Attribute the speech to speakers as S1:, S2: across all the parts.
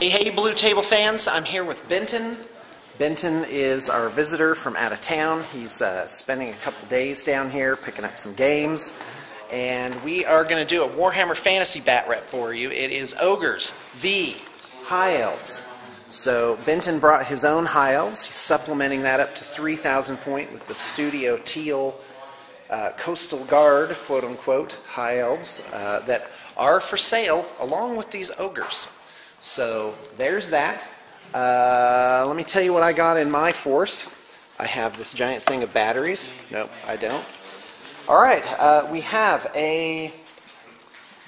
S1: Hey, Blue Table fans, I'm here with Benton. Benton is our visitor from out of town. He's spending a couple days down here picking up some games. And we are going to do a Warhammer Fantasy bat rep for you. It is Ogres v. High Elves. So Benton brought his own High Elves. He's supplementing that up to 3,000 point with the Studio Teal Coastal Guard, quote-unquote, High Elves that are for sale along with these Ogres. So there's that. Let me tell you what I got in my force. I have this giant thing of batteries. Nope, I don't. All right, we have a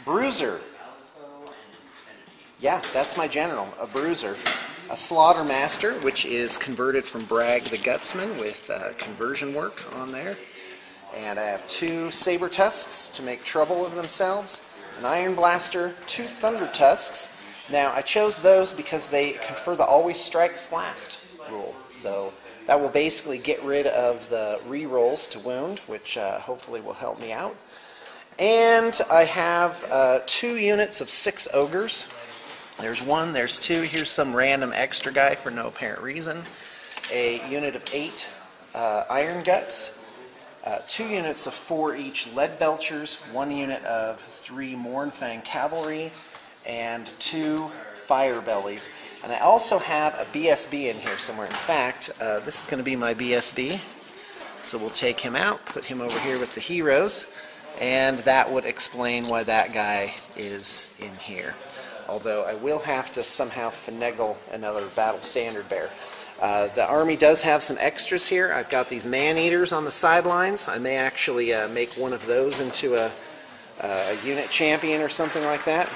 S1: Bruiser. Yeah, that's my general, a Bruiser. A Slaughtermaster, which is converted from Bragg the Gutsman with conversion work on there. And I have two Saber Tusks to make trouble of themselves. An Iron Blaster, two Thunder Tusks. Now, I chose those because they confer the Always Strikes Last rule. So that will basically get rid of the re-rolls to wound, which hopefully will help me out. And I have 2 units of 6 Ogres. There's 1, there's 2. Here's some random extra guy for no apparent reason. A unit of 8 Iron Guts. 2 units of 4 each Lead Belchers. 1 unit of 3 Mournfang Cavalry. And 2 Fire Bellies. And I also have a BSB in here somewhere. In fact, this is going to be my BSB. So we'll take him out, put him over here with the heroes, and that would explain why that guy is in here. Although I will have to somehow finagle another Battle Standard Bearer. The army does have some extras here. I've got these Man-Eaters on the sidelines. I may actually make one of those into a unit champion or something like that.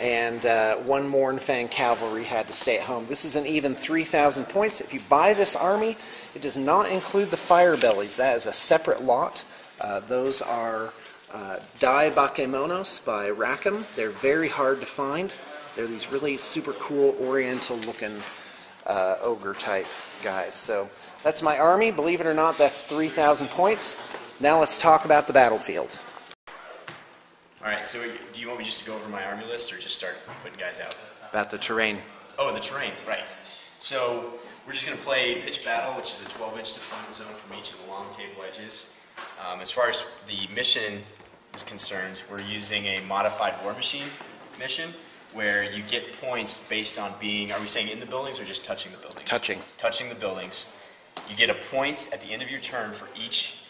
S1: And 1 Mournfang Cavalry had to stay at home. This is an even 3,000 points. If you buy this army, it does not include the Fire Bellies. That is a separate lot. Those are Dai Bakemonos by Rackham. They're very hard to find. They're these really super cool oriental looking ogre type guys. So that's my army. Believe it or not, that's 3,000 points. Now let's talk about the battlefield.
S2: Alright, so do you want me just to go over my army list or just start putting guys out?
S1: About the terrain.
S2: Oh, the terrain, right. So we're just going to play pitch battle, which is a 12-inch deployment zone from each of the long table edges. As far as the mission is concerned, we're using a modified war machine mission where you get points based on being, are we saying in the buildings or just touching the buildings?
S1: Touching.
S2: Touching the buildings. You get a point at the end of your turn for each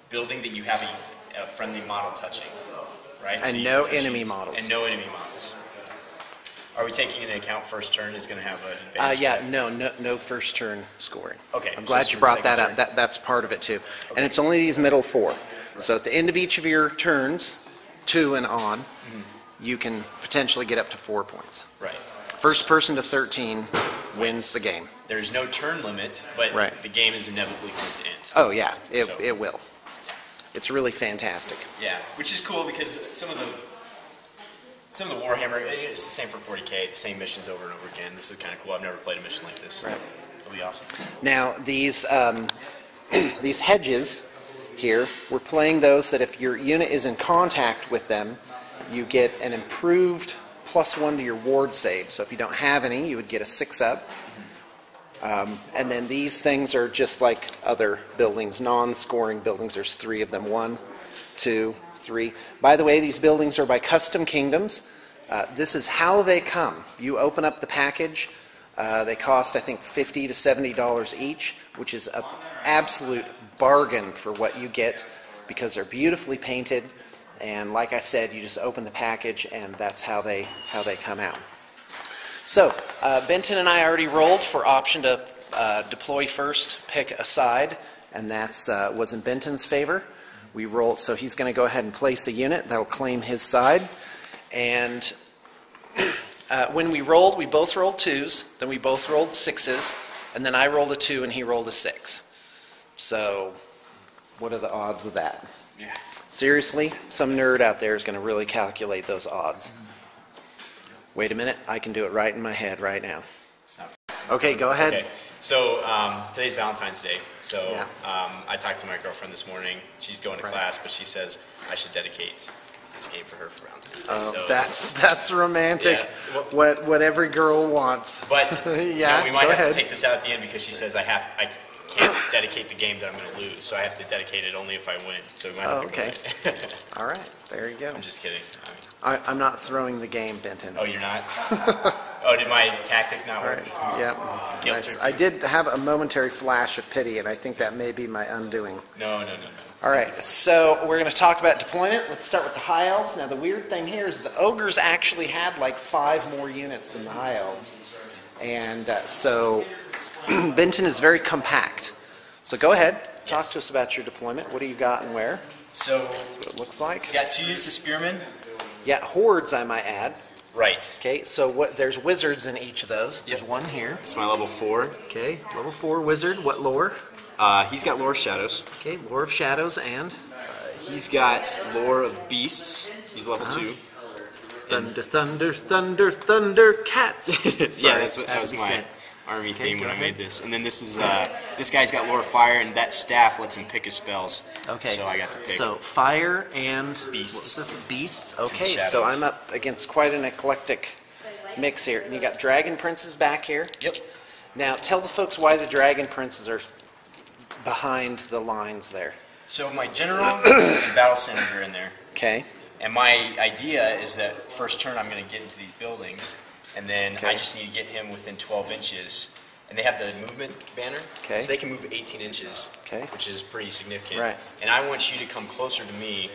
S2: building that you have a friendly model touching, right?
S1: And so no enemy models.
S2: And no enemy models. Are we taking into account first turn is going to have an advantage?
S1: Yeah, no first turn scoring.
S2: Okay.
S1: I'm glad you brought that up. That's part of it too. Okay. And it's only these middle 4. So at the end of each of your turns, 2 and on, you can potentially get up to 4 points.
S2: Right.
S1: First person to 13 wins the game.
S2: There's no turn limit, but the game is inevitably going to end.
S1: Oh yeah, it will. It's really fantastic.
S2: Yeah, which is cool because some of the Warhammer, it's the same for 40K, the same missions over and over again. This is kind of cool. I've never played a mission like this. So it'll be awesome.
S1: Now these these hedges here, we're playing those that if your unit is in contact with them, you get an improved +1 to your ward save. So if you don't have any, you would get a 6-up. And then these things are just like other buildings, non-scoring buildings. There's 3 of them. 1, 2, 3. By the way, these buildings are by Custom Kingdoms. This is how they come. You open up the package. They cost, I think, $50 to $70 each, which is an absolute bargain for what you get because they're beautifully painted. And like I said, you just open the package, and that's how they come out. So, Benton and I already rolled for option to deploy first, pick a side, and that's was in Benton's favor. We rolled, so he's going to go ahead and place a unit that'll claim his side. And when we rolled, we both rolled 2s, then we both rolled 6s, and then I rolled a 2 and he rolled a 6. So, what are the odds of that?
S2: Yeah.
S1: Seriously, some nerd out there is going to really calculate those odds. Wait a minute, I can do it right in my head right now. Okay, go ahead.
S2: Okay. So today's Valentine's Day, so I talked to my girlfriend this morning. She's going to class, but she says I should dedicate this game for her for Valentine's Day.
S1: Oh,
S2: So
S1: that's romantic.
S2: Yeah, well-
S1: what every girl wants.
S2: But
S1: Yeah,
S2: we might
S1: go
S2: have
S1: ahead.
S2: to take this out at the end because she says I can't dedicate the game that I'm going to lose, so I have to dedicate it only if I win. So we might have to
S1: Okay.
S2: go ahead.
S1: All right, there you go.
S2: I'm just kidding.
S1: I'm not throwing the game, Benton.
S2: Oh, you're not? Oh, did my tactic not
S1: All
S2: work?
S1: right. Yeah.
S2: Guilt
S1: Nice.
S2: trip.
S1: I did have a momentary flash of pity, and I think that may be my undoing.
S2: No.
S1: All right, so we're going to talk about deployment. Let's start with the High Elves. Now, the weird thing here is the Ogres actually had like 5 more units than the High Elves. And so Benton is very compact. So go ahead, talk
S2: Yes.
S1: to us about your deployment. What do you got and where?
S2: So
S1: What it looks like?
S2: we got 2 units of spearmen.
S1: Yeah, hordes, I might add.
S2: Right.
S1: Okay, so there's wizards in each of those. There's one here.
S2: It's my level 4.
S1: Okay, level 4 wizard. What lore?
S2: He's got Lore of Shadows.
S1: Okay, lore of shadows and
S2: He's got Lore of Beasts. He's level 2.
S1: thunder, thunder, thunder, thunder, cats.
S2: Yeah,
S1: Sorry,
S2: that
S1: had
S2: was
S1: to be
S2: my
S1: said.
S2: army
S1: Okay,
S2: theme
S1: go
S2: when I
S1: ahead.
S2: made this. And then this is this guy's got Lore of Fire, and that staff lets him pick his spells.
S1: Okay.
S2: So I got to pick.
S1: So fire and
S2: Beasts.
S1: What's this? Beasts. Okay.
S2: Shadows.
S1: So I'm up against quite an eclectic mix here, and you got dragon princes back here.
S2: Yep.
S1: Now tell the folks why the dragon princes are behind the lines there.
S2: So my general and battle senator are in there.
S1: Okay.
S2: And my idea is that first turn I'm going to get into these buildings, and then
S1: Okay.
S2: I just need to get him within 12 inches. And they have the movement banner,
S1: Okay.
S2: so they can move 18 inches,
S1: Okay.
S2: which is pretty significant.
S1: Right.
S2: And I want you to come closer to me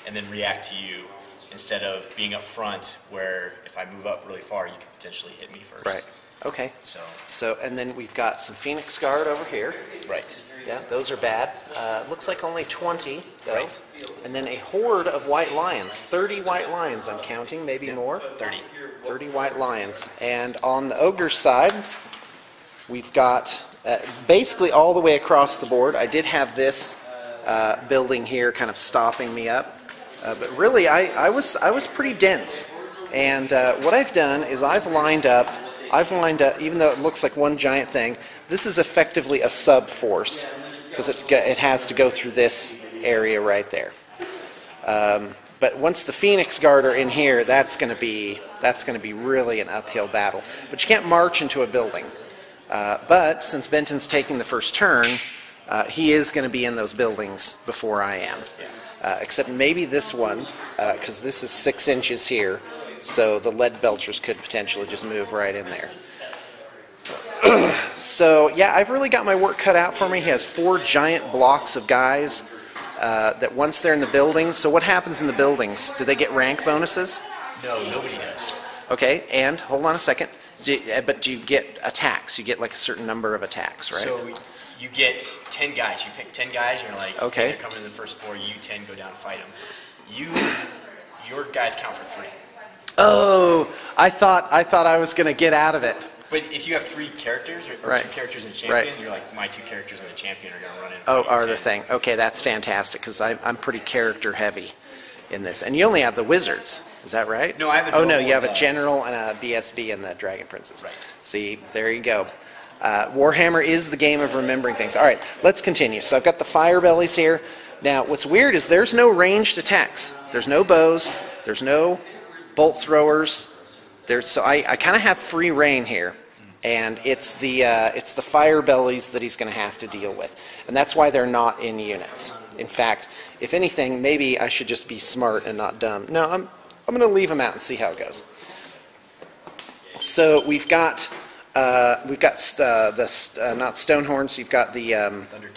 S2: and then react to you, instead of being up front, where if I move up really far, you could potentially hit me first.
S1: Right. Okay.
S2: So,
S1: And then we've got some Phoenix Guard over here.
S2: right.
S1: Yeah, those are bad. Looks like only 20, though.
S2: Right.
S1: And then a horde of white lions. 30 white lions, I'm counting, maybe more.
S2: 30.
S1: 30 white lions. And on the ogre side, we've got basically all the way across the board. I did have this building here kind of stopping me up. But really, I was pretty dense. And what I've done is I've lined up, even though it looks like one giant thing, this is effectively a sub-force, because it has to go through this area right there. But once the Phoenix Guard are in here, that's going to be really an uphill battle. But you can't march into a building. But since Benton's taking the first turn, he is going to be in those buildings before I am. Except maybe this one, because this is 6 inches here, so the lead belchers could potentially just move right in there. So yeah, I've really got my work cut out for me. He has 4 giant blocks of guys that once they're in the buildings. So what happens in the buildings? Do they get rank bonuses?
S2: No, nobody does.
S1: Okay, and hold on a second. But do you get attacks? You get like a certain number of attacks, right?
S2: So you get 10 guys. You pick 10 guys, and you're like,
S1: Okay.
S2: they're coming in the first 4. You 10 go down and fight them. Your guys count for 3.
S1: Oh, I thought I was going to get out of it.
S2: But if you have 3 characters or
S1: Right.
S2: 2 characters and a champion,
S1: Right.
S2: you're like, my 2 characters and a champion are going to run in. And
S1: Oh,
S2: fight you
S1: are the
S2: 10.
S1: thing. Okay, that's fantastic because I'm pretty character heavy in this. And you only have the wizards. Is that right?
S2: No, I have a
S1: Oh, no,
S2: normal
S1: you have a
S2: and,
S1: general and a BSB and the Dragon Princess.
S2: Right.
S1: See, there you go. Warhammer is the game of remembering things. All right, let's continue. So I've got the fire bellies here. Now, what's weird is there's no ranged attacks. There's no bows. There's no bolt throwers. So I kind of have free reign here. And it's the fire bellies that he's going to have to deal with. And that's why they're not in units. In fact, if anything, maybe I should just be smart and not dumb. No, I'm going to leave them out and see how it goes. So we've got not Stonehorns. You've got the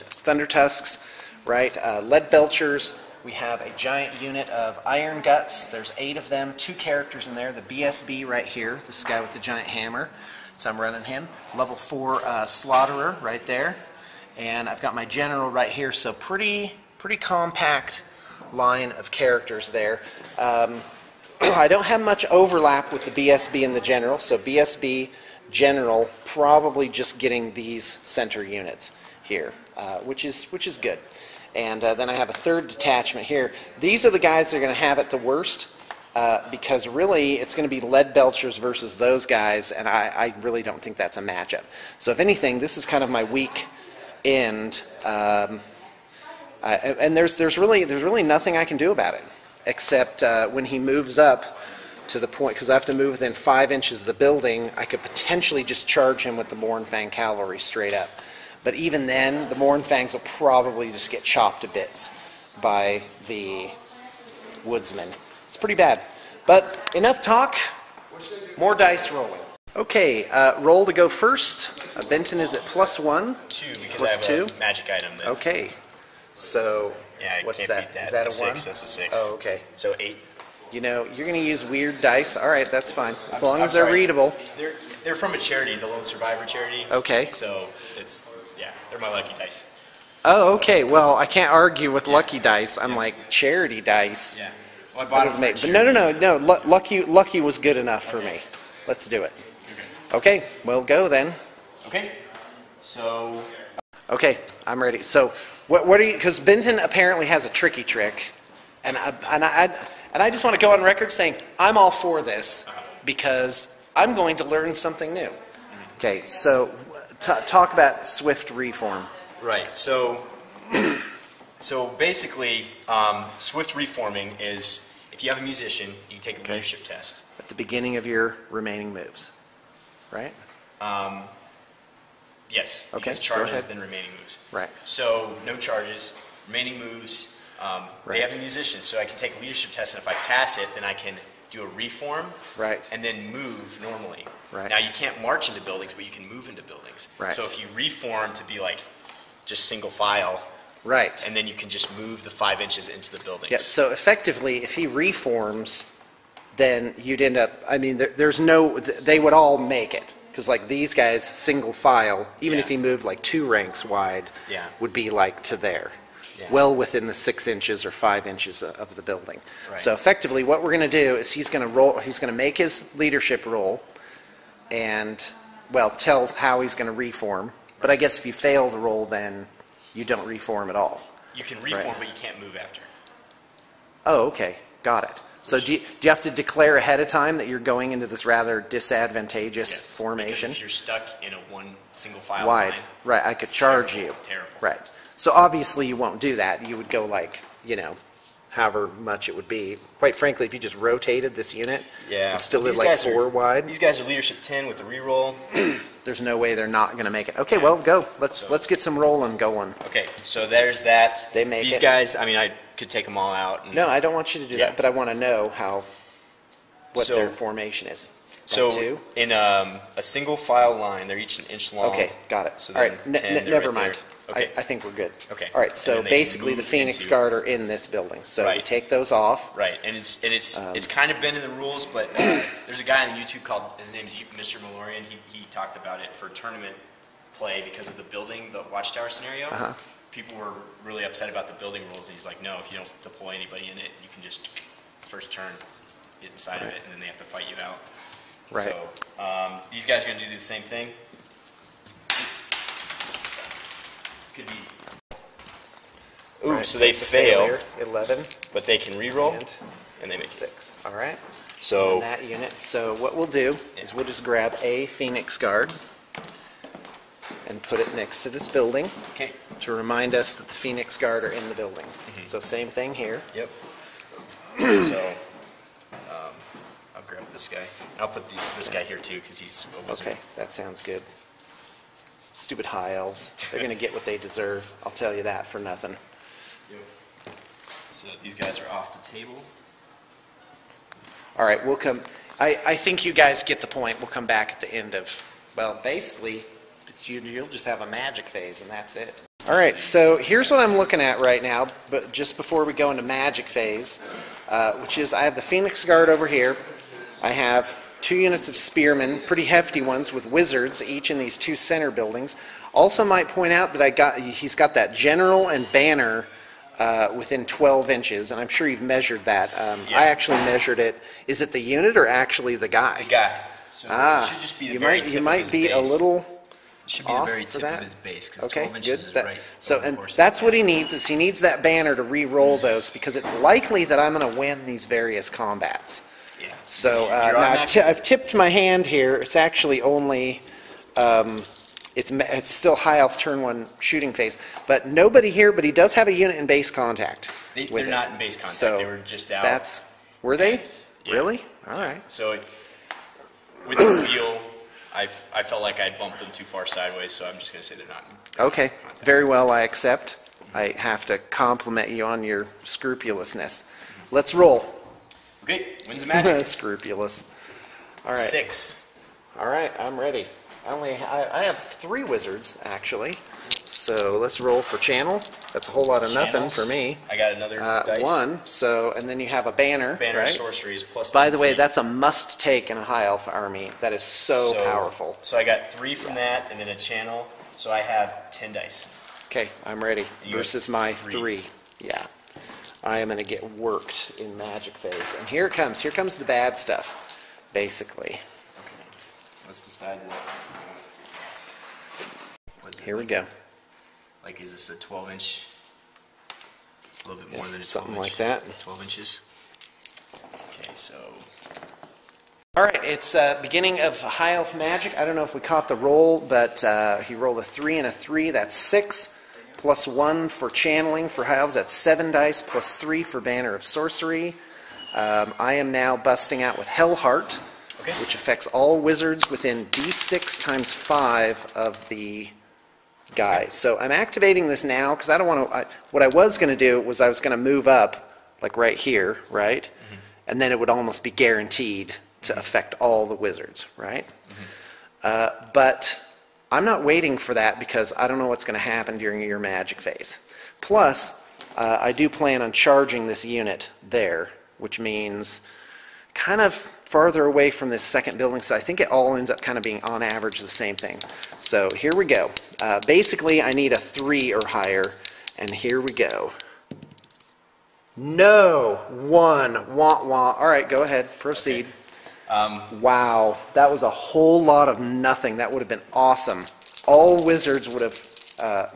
S1: Thunder Tusks, right? Lead Belchers. We have a giant unit of Iron Guts. There's 8 of them. 2 characters in there. The BSB right here. This guy with the giant hammer. So I'm running him. Level 4 Slaughterer right there. And I've got my General right here. So pretty compact line of characters there. I don't have much overlap with the BSB and the General. So BSB, General, probably just getting these center units here, which is good. And then I have a 3rd detachment here. These are the guys that are going to have it the worst. Because really, it's going to be Lead Belchers versus those guys, and I really don't think that's a matchup. So if anything, this is kind of my weak end, and there's really nothing I can do about it. except when he moves up to the point, because I have to move within 5 inches of the building, I could potentially just charge him with the Mournfang cavalry straight up. But even then, the Mournfangs will probably just get chopped to bits by the woodsman. It's pretty bad. But enough talk, more dice rolling. Okay, roll to go first. Benton is at +1.
S2: 2, because
S1: Plus
S2: I have
S1: 2.
S2: a magic item. That,
S1: Okay, so
S2: yeah, I
S1: what's
S2: can't
S1: that?
S2: beat that.
S1: Is that a
S2: 6,
S1: 1?
S2: that's a 6.
S1: Oh, okay.
S2: So 8.
S1: You know, you're going to use weird dice. All right, that's fine. As long
S2: I'm
S1: as they're
S2: sorry.
S1: readable.
S2: They're from a charity, the Lone Survivor charity.
S1: Okay.
S2: So it's, yeah, they're my lucky dice.
S1: Oh, okay. Well, I can't argue with lucky dice. I'm like, charity dice.
S2: Yeah. Well, I
S1: That
S2: bought
S1: doesn't
S2: them
S1: make,
S2: for
S1: but no,
S2: charity.
S1: no, no, no. Lucky was good enough for me. Let's do it. Okay, we'll go then.
S2: Okay. So,
S1: Okay, I'm ready. So, what are you? Because Benton apparently has a tricky trick, and I just want to go on record saying I'm all for this because I'm going to learn something new. Okay, so talk about swift reform.
S2: right. So, so basically, swift reforming is if you have a musician, you take a leadership test.
S1: At the beginning of your remaining moves, right?
S2: Yes.
S1: Okay,
S2: Because
S1: go
S2: charges,
S1: ahead.
S2: then remaining moves.
S1: Right.
S2: So no charges, remaining moves.
S1: Right.
S2: They have a musician, so I can take a leadership test, and if I pass it, then I can do a reform.
S1: Right.
S2: And then move normally.
S1: Right.
S2: Now you can't march into buildings, but you can move into buildings.
S1: Right.
S2: So if you reform to be like just single file,
S1: Right.
S2: and then you can just move the 5 inches into the buildings.
S1: Yeah, so effectively, if he reforms, then you'd end up, I mean, there's no, they would all make it. Because like these guys, single file, even
S2: Yeah.
S1: if he moved like 2 ranks wide,
S2: Yeah.
S1: would be like to there.
S2: Yeah.
S1: Well within the 6 inches or 5 inches of the building.
S2: Right.
S1: So effectively, what we're going to do is he's going to make his leadership roll and, well, tell how he's going to reform. But I guess if you fail the roll, then you don't reform at all.
S2: You can reform,
S1: Right.
S2: but you can't move after.
S1: Oh, okay. Got it. So do you have to declare ahead of time that you're going into this rather disadvantageous
S2: Yes.
S1: formation?
S2: Because if you're stuck in a one single file
S1: Wide.
S2: line,
S1: Right, I could
S2: it's
S1: charge
S2: terrible,
S1: you.
S2: Terrible.
S1: Right. So obviously you won't do that. You would go like, you know, however much it would be. Quite frankly, if you just rotated this unit,
S2: Yeah.
S1: and still
S2: These
S1: did like
S2: guys
S1: 4 wide,
S2: These guys are leadership 10 with a reroll.
S1: there's no way they're not going to make it. Okay, well, go. Let's get some rolling going.
S2: Okay, so there's that.
S1: They make
S2: These
S1: it.
S2: guys, I mean, I could take them all out. And
S1: No, I don't want you to do
S2: Yeah.
S1: that, but I want to know what
S2: So-
S1: their formation is.
S2: So
S1: By 2?
S2: in a single file line, they're each an inch long.
S1: Okay, got it.
S2: So
S1: All right,
S2: then 10, they're
S1: never
S2: right
S1: mind.
S2: there. Okay.
S1: I think we're good.
S2: Okay.
S1: All right,
S2: And
S1: so
S2: then they can
S1: basically the
S2: move
S1: Phoenix
S2: into-
S1: Guard are in this building. So we
S2: Right.
S1: take those off.
S2: Right, and it's kind of been in the rules, but there's a guy on YouTube called, his name's Mr. Malorian. He talked about it for tournament play because of the building, the watchtower scenario.
S1: Uh-huh.
S2: People were really upset about the building rules, and he's like, no, if you don't deploy anybody in it, you can just first turn get inside of
S1: Right.
S2: it, and then they have to fight you out.
S1: Right.
S2: So these guys are going to do the same thing. Could be. Ooh,
S1: Right,
S2: so they
S1: it's a
S2: fail,
S1: failure. 11
S2: but they can re-roll,
S1: and
S2: and they make
S1: 6. All right.
S2: So
S1: In that unit. So what we'll do is we'll just grab a Phoenix Guard and put it next to this building
S2: okay.
S1: to remind us that the Phoenix Guard are in the building.
S2: Mm-hmm.
S1: So same thing here.
S2: Yep. So I'll grab this guy. And I'll put this guy here too because he's a wizard.
S1: Okay, that sounds good. Stupid high elves. They're going to get what they deserve. I'll tell you that for nothing.
S2: Yep. So these guys are off the table.
S1: All right, we'll come. I think you guys get the point. We'll come back at the end of, well, basically, you'll just have a magic phase and that's it. All right, so here's what I'm looking at right now, but just before we go into magic phase, which is I have the Phoenix Guard over here. I have 2 units of spearmen, pretty hefty ones with wizards, each in these 2 center buildings. Also might point out that he's got that general and banner within 12 inches, and I'm sure you've measured that.
S2: Yeah.
S1: I actually measured it. Is it the unit or actually the guy?
S2: The guy. So it should just be the very tip
S1: you
S2: of
S1: might
S2: his
S1: be
S2: base.
S1: a little
S2: Should be the
S1: off
S2: very
S1: for
S2: tip
S1: that?
S2: of his base because
S1: Okay,
S2: 12 inches
S1: good.
S2: is right.
S1: So,
S2: over the
S1: and
S2: course of
S1: that's
S2: the
S1: what he
S2: bat.
S1: needs, is he needs that banner to re-roll those, because it's likely that I'm going to win these various combats.
S2: Yeah.
S1: So
S2: You're
S1: now
S2: automatic-
S1: I've tipped my hand here. It's actually only, it's still high elf turn 1 shooting phase, but nobody here, but he does have a unit in base contact.
S2: They're not in base contact.
S1: So
S2: they were just out.
S1: Were they?
S2: Yeah.
S1: Really? All right.
S2: So with the wheel, I felt like I'd bumped them too far sideways, so I'm just going to say they're not in
S1: Okay.
S2: contact.
S1: Very well, I accept. I have to compliment you on your scrupulousness. Let's roll.
S2: Okay, wins the magic.
S1: Scrupulous. All right.
S2: 6.
S1: All right, I'm ready. I have 3 wizards, actually. So let's roll for channel. That's a whole lot of nothing for me.
S2: I got another dice.
S1: 1. So, and then you have a banner.
S2: Banner
S1: right?
S2: sorcery is plus.
S1: By the way,
S2: 3.
S1: that's a must-take in a high elf army. That is so powerful.
S2: So I got 3 from that, and then a channel. So I have 10 dice.
S1: Okay, I'm ready.
S2: You
S1: Versus
S2: have
S1: my
S2: 3.
S1: 3. Yeah. I am going to get worked in magic phase. And here it comes. Here comes the bad stuff, basically.
S2: Okay. Let's decide what we want to see.
S1: Here we go.
S2: Like, is this a 12-inch? A little bit more than a 12-inch.
S1: Something like that.
S2: 12 inches. Okay, so.
S1: All right, it's beginning of High Elf Magic. I don't know if we caught the roll, but he rolled a 3 and a 3. That's 6. Plus 1 for channeling for High Elves. That's 7 dice. Plus 3 for Banner of Sorcery. I am now busting out with Hellheart, which affects all wizards within D6 times 5 of the guy. So I'm activating this now because I don't want to. What I was going to do was I was going to move up, like right here, right? Mm-hmm. And then it would almost be guaranteed to affect all the wizards, right? Mm-hmm. But I'm not waiting for that because I don't know what's going to happen during your magic phase. Plus, I do plan on charging this unit there, which means kind of farther away from this second building, so I think it all ends up kind of being on average the same thing. So here we go. Basically, I need a 3 or higher, and here we go. No! 1. Wah, wah. All right, go ahead. Proceed. Okay. Wow, that was a whole lot of nothing. That would have been awesome. All wizards would have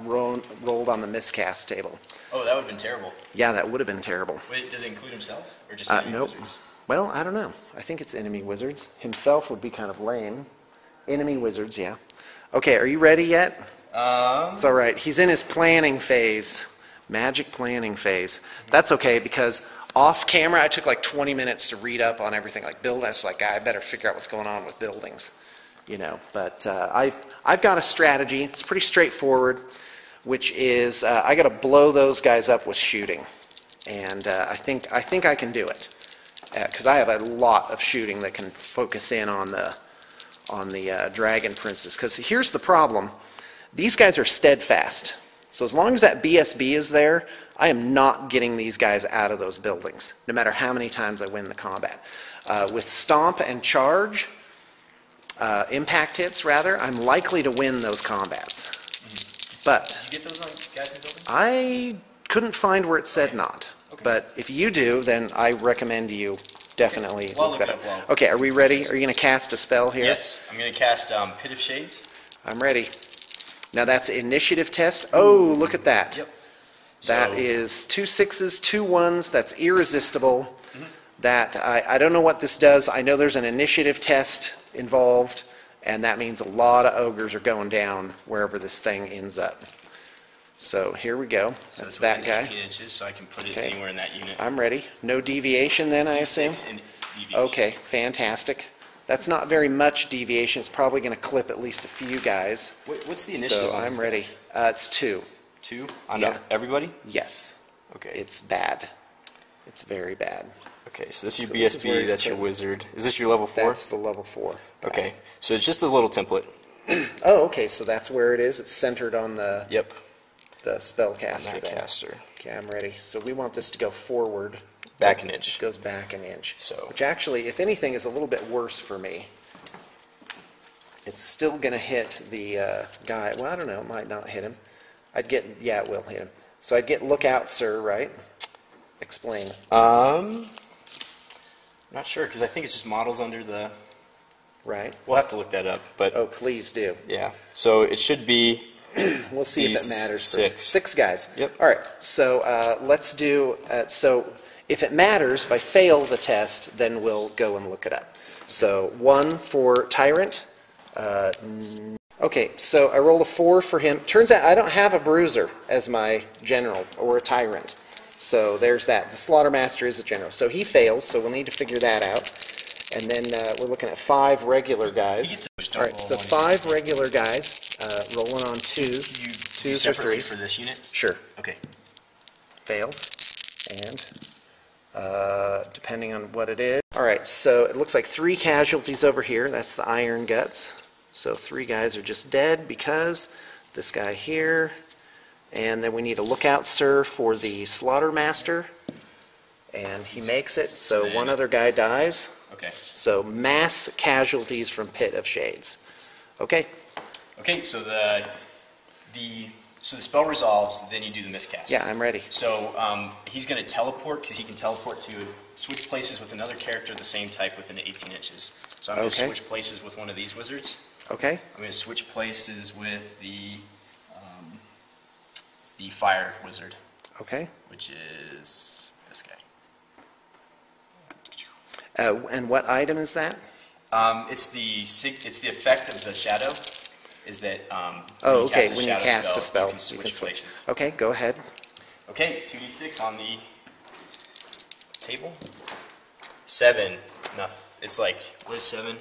S1: rolled on the miscast table.
S2: Oh, that would have been terrible.
S1: Yeah, that would have been terrible.
S2: Wait, does it include himself? Or just enemy
S1: nope.
S2: wizards?
S1: Well, I don't know. I think it's enemy wizards. Himself would be kind of lame. Enemy wizards, yeah. Okay, are you ready yet? It's all right. He's in his planning phase. Magic planning phase. That's okay because off camera I took like 20 minutes to read up on everything. Like build us, like I better figure out what's going on with buildings. You know, but I've got a strategy. It's pretty straightforward, which is I got to blow those guys up with shooting, and I think I can do it because I have a lot of shooting that can focus in on the Dragon Princess. Because here's the problem: these guys are steadfast. So as long as that BSB is there, I am not getting these guys out of those buildings, no matter how many times I win the combat. With Stomp and Charge, impact hits rather, I'm likely to win those combats. Mm-hmm. But
S2: did you get those on guys in buildings?
S1: I couldn't find where it said not. Okay. But if you do, then I recommend you definitely look that up. Okay, are we ready? Are you going to cast a spell here?
S2: Yes, I'm going to cast Pit of Shades.
S1: I'm ready. Now that's initiative test. Oh, look at that.
S2: Yep.
S1: That is 2 6s, 2 1s. That's irresistible. Mm-hmm. That I don't know what this does. I know there's an initiative test involved, and that means a lot of ogres are going down wherever this thing ends up. So here we go.
S2: So
S1: that's that guy.
S2: 18 inches, so I can put it anywhere in that unit.
S1: I'm ready. No deviation then, I assume?
S2: Deviation.
S1: Okay, fantastic. That's not very much deviation. It's probably going to clip at least a few guys.
S2: What's the initiative?
S1: So I'm ready. It's 2.
S2: 2 on everybody?
S1: Yes.
S2: Okay.
S1: It's bad. It's very bad.
S2: Okay, so this is your BSB, that's your wizard. Is this your level 4?
S1: That's the level 4.
S2: Okay, so it's just a little template.
S1: Oh, okay, so that's where it is. It's centered on the the spellcaster.
S2: Caster.
S1: Okay, I'm ready. So we want this to go forward.
S2: Back an inch.
S1: It goes back an inch.
S2: So.
S1: Which actually, if anything, is a little bit worse for me. It's still going to hit the guy. Well, I don't know. It might not hit him. Yeah, it will hit him. So I'd get look out, sir, right? Explain.
S2: Not sure, because I think it's just models under the...
S1: Right.
S2: We'll have to look that up, but...
S1: Oh, please do.
S2: Yeah. So it should be...
S1: We'll see if it matters.
S2: 6.
S1: 6 guys.
S2: Yep.
S1: All right. So let's do... so if it matters, if I fail the test, then we'll go and look it up. So 1 for Tyrant. Okay, so I rolled a 4 for him. Turns out I don't have a Bruiser as my general or a Tyrant. So there's that. The Slaughtermaster is a general. So he fails, so we'll need to figure that out. And then we're looking at 5 regular guys. All right, so 5 regular guys rolling on 2s.
S2: You
S1: 2s or
S2: separately
S1: 3s.
S2: for this unit?
S1: Sure.
S2: Okay.
S1: Fails. And depending on what it is. All right, so it looks like 3 casualties over here. That's the Iron Guts. So 3 guys are just dead because this guy here. And then we need a lookout, sir, for the Slaughtermaster. And he makes it, so 1 other guy dies.
S2: Okay.
S1: So mass casualties from Pit of Shades. Okay?
S2: Okay, so the spell resolves, then you do the miscast.
S1: Yeah, I'm ready.
S2: So he's going to teleport, because he can teleport to switch places with another character of the same type within 18 inches. So I'm going to switch places with one of these wizards.
S1: Okay.
S2: I'm going to switch places with the fire wizard.
S1: Okay.
S2: Which is this guy.
S1: And what item is that?
S2: It's the effect of the shadow. Is that
S1: Oh,
S2: when
S1: okay. When you cast a spell,
S2: you can switch places.
S1: Okay, go ahead.
S2: Okay, 2d6 on the table. 7. Nothing. It's like, what is 7?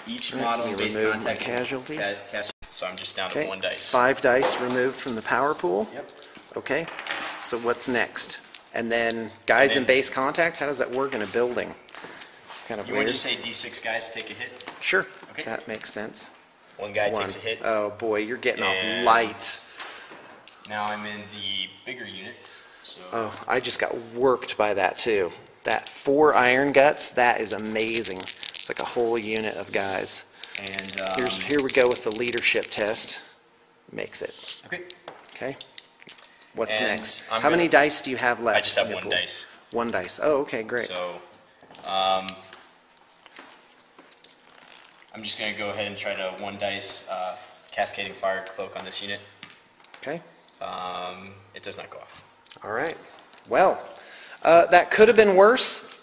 S2: Each model
S1: me
S2: base
S1: remove
S2: contact
S1: my casualties.
S2: So I'm just down
S1: Okay.
S2: to 1 dice.
S1: 5 dice removed from the power pool.
S2: Yep.
S1: Okay. So what's next? And then guys in base contact. How does that work in a building? It's kind of
S2: You
S1: weird.
S2: want to just say d6 guys take a hit?
S1: Sure.
S2: Okay.
S1: That makes sense.
S2: 1 guy
S1: 1.
S2: takes a hit.
S1: Oh boy, you're getting off
S2: And-
S1: light.
S2: Now I'm in the bigger unit. So
S1: Oh, I just got worked by that too. That 4 Iron Guts, that is amazing. It's like a whole unit of guys.
S2: and
S1: Here we go with the leadership test. Makes it.
S2: okay.
S1: Okay. What's
S2: And
S1: next?
S2: I'm
S1: How many
S2: gonna-
S1: dice do you have left?
S2: I just have
S1: in your
S2: 1
S1: pool?
S2: dice.
S1: 1 dice. Oh, okay, great.
S2: So I'm just going to go ahead and try to 1 dice cascading fire cloak on this unit.
S1: Okay.
S2: It does not go off.
S1: All right. Well, that could have been worse.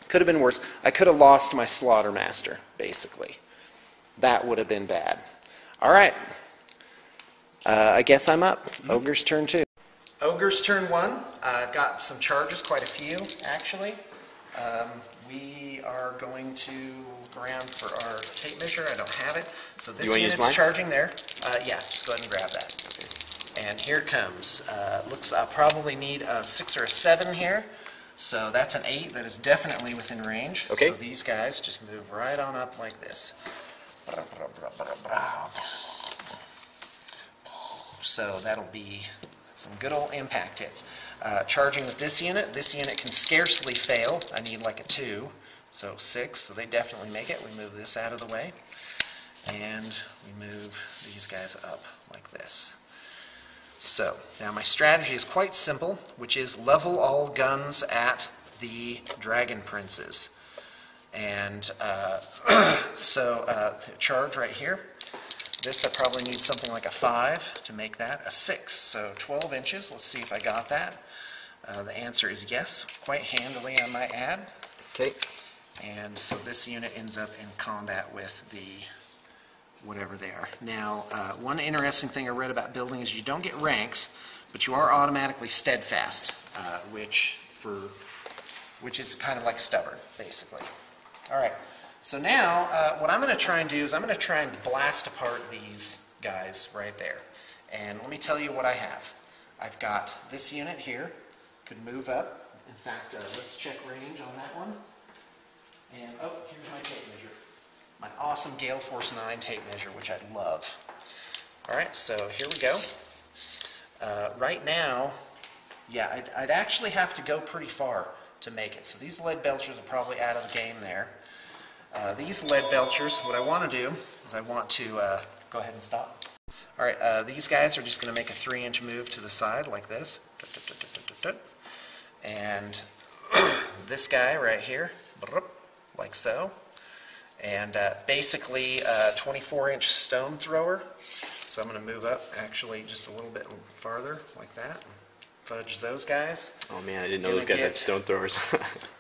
S1: Could have been worse. I could have lost my Slaughtermaster, basically. That would have been bad. All right. I guess I'm up. Ogre's turn 2. Ogre's turn 1. I've got some charges, quite a few, actually. We are going to look around for our tape measure. I don't have it. So this unit's charging there. Yeah, just go ahead and grab that. And here it comes. Looks, I'll probably need a 6 or a 7 here. So that's an 8. That is definitely within range.
S2: Okay.
S1: So these guys just move right on up like this. So that'll be some good old impact hits. Charging with this unit can scarcely fail. I need like a 2, so 6, so they definitely make it. We move this out of the way, and we move these guys up like this. So, now my strategy is quite simple, which is level all guns at the Dragon Princes. And charge right here. This I probably need something like a 5 to make that a 6. So 12 inches. Let's see if I got that. The answer is yes, quite handily I might add.
S2: Okay.
S1: And so this unit ends up in combat with the whatever they are. Now, one interesting thing I read about building is you don't get ranks, but you are automatically steadfast, which is kind of like stubborn, basically. All right. So now, what I'm going to try and do is I'm going to try and blast apart these guys right there. And let me tell you what I have. I've got this unit here, could move up. In fact, let's check range on that one. And, oh, here's my tape measure. My awesome Gale Force 9 tape measure, which I love. All right, so here we go. Right now, yeah, I'd actually have to go pretty far to make it. So these lead belchers are probably out of the game there. These lead belchers, what I want to do is I want to go ahead and stop. All right, these guys are just going to make a 3-inch move to the side like this. And this guy right here, like so. And basically a 24-inch stone thrower. So I'm going to move up actually just a little bit farther like that. Fudge those guys.
S2: Oh man, I didn't know those guys had stone throwers.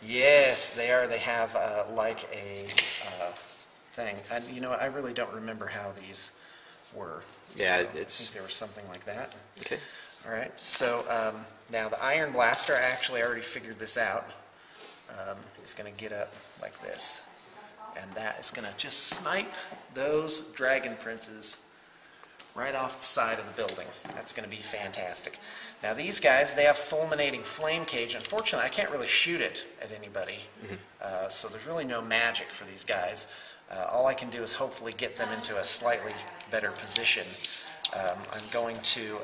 S1: Yes, they are. They have like a thing. And you know what? I really don't remember how these were.
S2: Yeah,
S1: so I think there was something like that.
S2: Okay.
S1: All right, so now the Iron Blaster, I actually already figured this out, is going to get up like this. And that is going to just snipe those dragon princes right off the side of the building. That's going to be fantastic. Now these guys, they have fulminating flame cage. Unfortunately, I can't really shoot it at anybody, so there's really no magic for these guys. All I can do is hopefully get them into a slightly better position. I'm going to,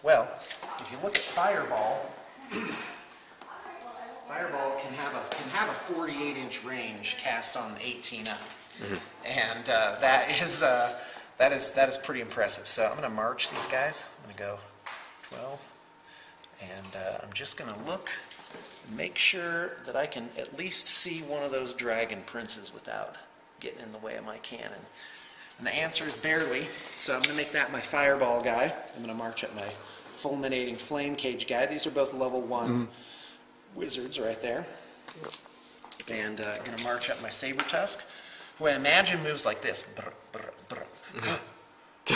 S1: well, if you look at Fireball, Fireball can have a 48-inch range cast on 18 up, and that is pretty impressive. So I'm going to march these guys. I'm going to go 12, and I'm just going to look and make sure that I can at least see one of those dragon princes without getting in the way of my cannon. And the answer is barely. So I'm going to make that my Fireball guy. I'm going to march up my fulminating flame cage guy. These are both level 1 wizards right there. And I'm going to march up my Saber Tusk, who I imagine moves like this. Brr, brr, brr.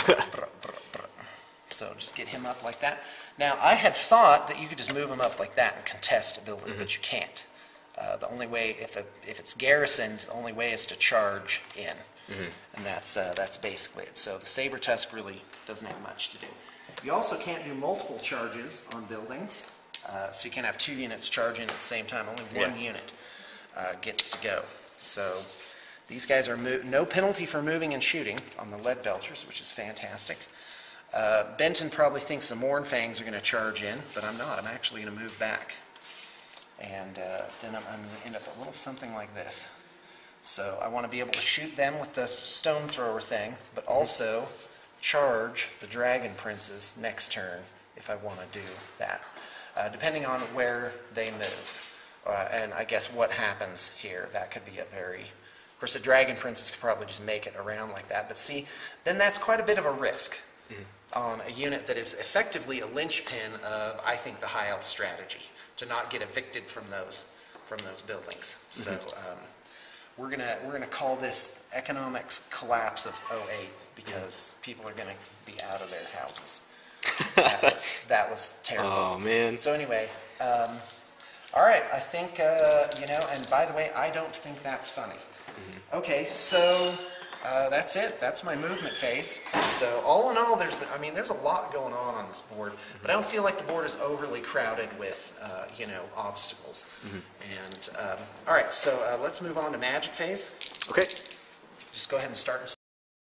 S1: Brr, brr, brr. So just get him up like that. Now, I had thought that you could just move him up like that and contest a building, but you can't. The only way, if it's garrisoned, the only way is to charge in. And that's basically it. So the Saber Tusk really doesn't have much to do. You also can't do multiple charges on buildings. So you can't have 2 units charging at the same time. Only one unit gets to go. So these guys are no penalty for moving and shooting on the lead belchers, which is fantastic. Benton probably thinks the Mournfangs are going to charge in, but I'm not. I'm actually going to move back. And then I'm going to end up a little something like this. So I want to be able to shoot them with the stone thrower thing, but also charge the dragon princes next turn if I want to do that. Depending on where they move. And I guess what happens here, that could be a very... Of course, the dragon princes could probably just make it around like that, but see, then that's quite a bit of a risk on a unit that is effectively a linchpin of, I think, the High Elf strategy, to not get evicted from those buildings. So we're gonna call this economics collapse of 08 because people are gonna be out of their houses. That was terrible.
S3: Oh man.
S1: So anyway, all right. I think and by the way, I don't think that's funny. Okay, so that's it. That's my movement phase. So all in all, there's a lot going on this board, but I don't feel like the board is overly crowded with obstacles. And all right, so let's move on to magic phase.
S3: Okay.
S1: Just go ahead and start.